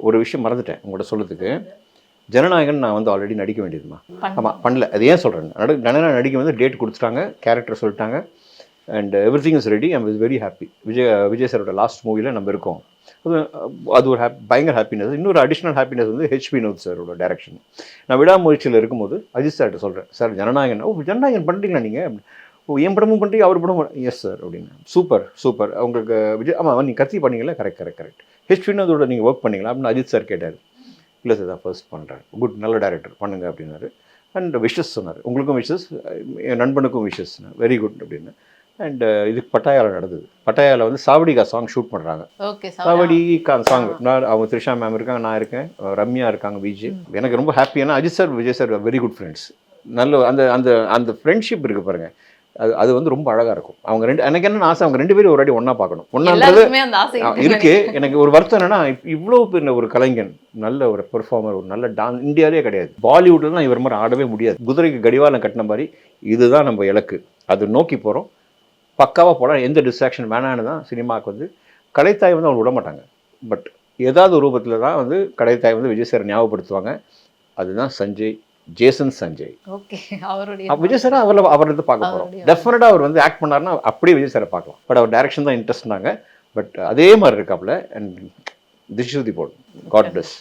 ஒரு விஷயம் மறந்துட்டேன் உங்கள்கிட்ட சொல்கிறதுக்கு. ஜனநாயகன் நான் வந்து ஆல்ரெடி நடிக்க வேண்டியதுமா. ஆமாம், பண்ணல. அது ஏன் சொல்கிறேன், ஜனநாயகன் நடிக்க வந்து டேட் கொடுத்துட்டாங்க, கேரக்டர் சொல்லிட்டாங்க, and everything is ready. I'm very happy. Vijay சாரோட லாஸ்ட் மூவியில் நம்ம இருக்கோம். அது ஒரு பயங்கர ஹாப்பினஸ். இன்னொரு அடிஷ்னல் ஹாப்பினஸ் வந்து ஹெச்பி வினோத் சாரோட டைரக்ஷன். நான் விடாமுயற்சியில் இருக்கும்போது அஜித் சார்கிட்ட சொல்கிறேன், சார் ஜனநாயகன், ஜனநாயகன் பண்ணுறீங்களா நீங்கள்? என் படமும் பண்ணுறீங்க, அவர் படமும். எஸ் சார் அப்படின்னு. Super super. உங்களுக்கு விஜய், ஆமாம் நீங்கள் கத்தி பண்ணீங்களா? கரெக்ட். ஹெச்பி வினோதோட நீங்கள் ஒர்க் பண்ணீங்களா அப்படின்னு அஜித் சார் கேட்டார். இல்லை சார், தான் ஃபர்ஸ்ட் பண்ணுறேன். குட், நல்ல டேரக்டர், பண்ணுங்க அப்படின்னாரு. அண்ட் விஷஸ் சொன்னார். உங்களுக்கும் விஷஸ், என் நண்பனுக்கும் விஷஸ். வெரி குட் அப்படின்னு. அண்ட் இதுக்கு பட்டாயாவில் நடந்தது. பட்டாயாவில் வந்து சாவடிகா சாங் ஷூட் பண்ணுறாங்க. சாவடிகா சாங், அவங்க த்ரிஷா மேம் இருக்காங்க, நான் இருக்கேன், ரம்யா இருக்காங்க, விஜய். எனக்கு ரொம்ப ஹாப்பி. ஏன்னா Ajith sir Vijay sir very good friends. நல்ல அந்த அந்த அந்த ஃப்ரெண்ட்ஷிப் இருக்குது பாருங்கள், அது வந்து ரொம்ப அழகாக இருக்கும். அவங்க ரெண்டு, எனக்கு என்ன ஆசை, அவங்க ரெண்டு பேரும் ஒரு வாட்டி ஒன்றா பார்க்கணும். ஒன்றான்றது இருக்குது. எனக்கு ஒரு வருத்தம் என்னென்னா, இவ்வளோ பெரிய ஒரு கலைஞன், நல்ல ஒரு பெர்ஃபார்மர், ஒரு நல்ல டான்ஸ் இந்தியாவிலே கிடையாது. பாலிவுட்லாம் இவர் மாதிரி ஆடவே முடியாது. குதிரைக்கு கடிவாளம் கட்டின மாதிரி இதுதான் நம்ம இலக்கு, அது நோக்கி போகிறோம். பக்காவாக போனால் எந்த டிஸ்ட்ராக்ஷன் வேணான்னு தான் சினிமாவுக்கு வந்து கலைத்தாய் வந்து அவங்க விட மாட்டாங்க. பட் ஏதாவது ஒரு ரூபத்தில் தான் வந்து கலைத்தாய் வந்து விஜய் சார் ஞாபகப்படுத்துவாங்க. அதுதான் சஞ்சய், ஜேசன் சஞ்சய். ஓகே, அவருடைய விஜய் சார் அவர் வந்து பார்க்க போகிறோம். டெஃபினட்டாக அவர் வந்து ஆக்ட் பண்ணாருன்னா அப்படியே விஜய் சாரை பார்க்கலாம். பட் அவர் டைரக்ஷன் தான் இன்ட்ரெஸ்ட்னாங்க. பட் அதே மாதிரி இருக்காப்புல. And this is the board. God plus.